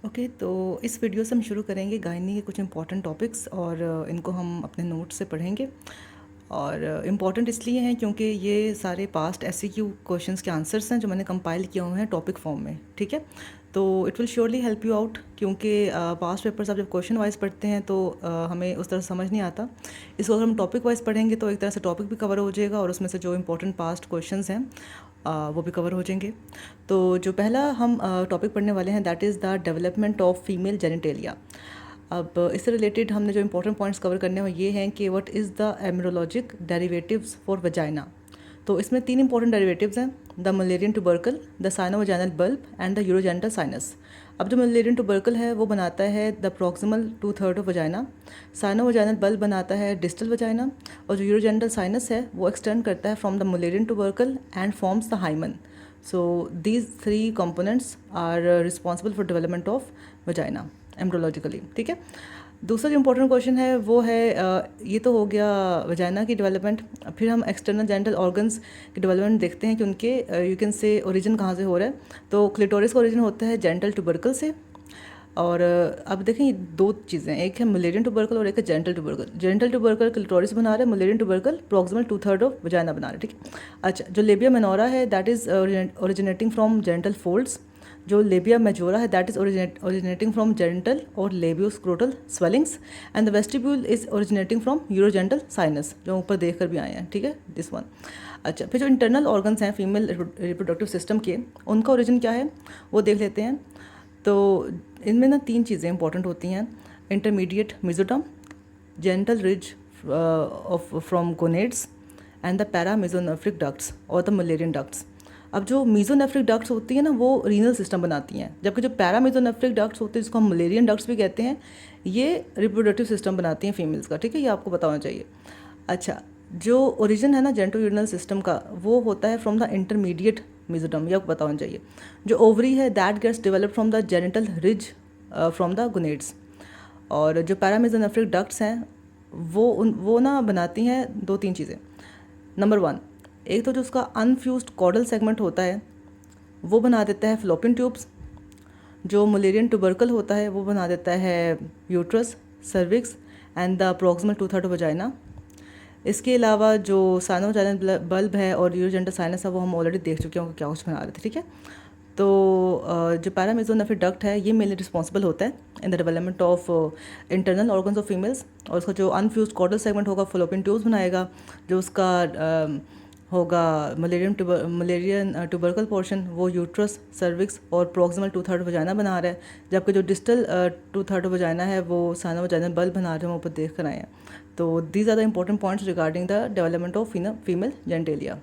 Okay, तो इस video से हम शुरू करेंगे गायनी के कुछ इंपॉर्टेंट टॉपिक्स और इनको हम अपने नोट से पढ़ेंगे। और इम्पॉर्टेंट इसलिए हैं क्योंकि ये सारे पास्ट एससीक्यू क्वेश्चंस के आंसर्स हैं जो मैंने कंपाइल किए हुए हैं टॉपिक फॉर्म में। ठीक है, तो it will surely help you out क्योंकि पास्ट पेपर्स आप जब क्वेश्चन वाइज पढ़ते हैं तो हमें उस तरह समझ नहीं आता। इसको अगर हम टॉपिक वाइज पढ़ेंगे तो एक तरह से टॉपिक भी कवर हो जाएगा और उसमें से जो इंपॉर्टेंट पास्ट क्वेश्चंस हैं वो भी कवर हो जाएंगे। तो जो पहला हम टॉपिक पढ़ने वाले हैं that is the development of female genitalia. अब इससे रिलेटेड हमने जो इंपॉर्टेंट पॉइंट्स कवर करने हैं वो ये हैं कि what is the embryologic derivatives for vagina. तो इसमें तीन इंपॉर्टेंट डेरिवेटिव्स हैं, the Mullerian tubercle, the sinovaginal bulb and the urogenital sinus. अब जो मलेरियन ट्यूबरकल है वो बनाता है the proximal 2/3 of vagina, sinovaginal bulb बनाता है डिस्टल वजाइना, और जो यूरोजेनिटल साइनस है वो एक्सटेंड करता है from the Mullerian tubercle and forms the hymen. So these three components are responsible for development of vagina embryologically. ठीक है, दूसरा जो इम्पोर्टेंट क्वेश्चन है वो है ये तो हो गया वजाइना की डेवलपमेंट। फिर हम एक्सटर्नल जेनिटल ऑर्गन्स की डेवलपमेंट देखते हैं कि उनके यू कैन से ओरिजिन कहाँ से हो रहा है। तो क्लिटोरिस का ओरिजिन होता है जेनिटल ट्यूबरकल से। और अब देखें ये दो चीज़ें, एक है मलेरियन ट्यूबरकल और एक है genital tubercle. Genital tubercle clitoris बना रहा है, Mullerian tubercle proximal 2/3 of vagina बना रहा है। ठीक है, अच्छा, जो लेबिया मेनोरा है that is originating from genital folds. जो लेबिया मेजोरा है that is originating from genital और labioscrotal swellings. And the vestibule is originating from urogenital sinus, जो ऊपर देख कर भी आए हैं। ठीक है, दिस वन। अच्छा, फिर जो इंटरनल ऑर्गन्स हैं फीमेल रिप्रोडक्टिव सिस्टम के, उनका ओरिजिन क्या है वो देख लेते हैं। तो इनमें ना तीन चीज़ें इंपॉर्टेंट होती हैं, intermediate mesoderm, genital ridge of from gonads and the paramesonephric ducts or the Mullerian ducts. अब जो मीजोनेफ्रिक डक्ट्स होती हैं ना वो रीनल सिस्टम बनाती हैं, जबकि जो पैरामेसोनेफ्रिक डक्ट्स होती हैं जिसको हम मलेरियन डक्ट्स भी कहते हैं ये रिप्रोडक्टिव सिस्टम बनाती हैं फीमेल्स का। ठीक है, ये आपको बताना चाहिए। अच्छा, जो ओरिजिन है ना जेनिटो यूरिनल सिस्टम का वो होता है फ्रॉम द इंटरमीडिएट मेसोडर्म, ये आपको बताना चाहिए। जो ओवरी है that gets developed from the genital ridge from the gonads. और जो पैरामेसोनेफ्रिक डक्ट्स हैं वो ना बनाती हैं दो तीन चीज़ें। नंबर वन, एक तो जो उसका अनफ्यूज्ड कॉर्डल सेगमेंट होता है वो बना देता है फ्लोपियन ट्यूब्स। जो मलेरियन ट्यूबरकल होता है वो बना देता है uterus, cervix and the proximal 2/3 of vagina. इसके अलावा जो साइनोवजाइनल बल्ब है और यूरोजेनिटल साइनस है वो हम ऑलरेडी देख चुके हैं क्या कुछ बना रहे थे। ठीक है, तो जो पैरामेसोनेफ्रिक डक्ट है ये मेनली रिस्पॉन्सिबल होता है in the development of internal organs of females. और उसका जो अनफ्यूज्ड कॉर्डल सेगमेंट होगा फ्लोपियन ट्यूब्स बनाएगा। जो उसका होगा मलेरियन ट्यूबरकल पोर्शन वो यूट्रस, सर्विक्स और प्रॉक्सिमल 2/3 वजाइना बना रहा है, जबकि जो डिस्टल 2/3 वजाइना है वो साइनो वजाइनल बल्ब बना रहे हैं, हम ऊपर देख कर आए हैं। तो these are the important points regarding the development of female genitalia.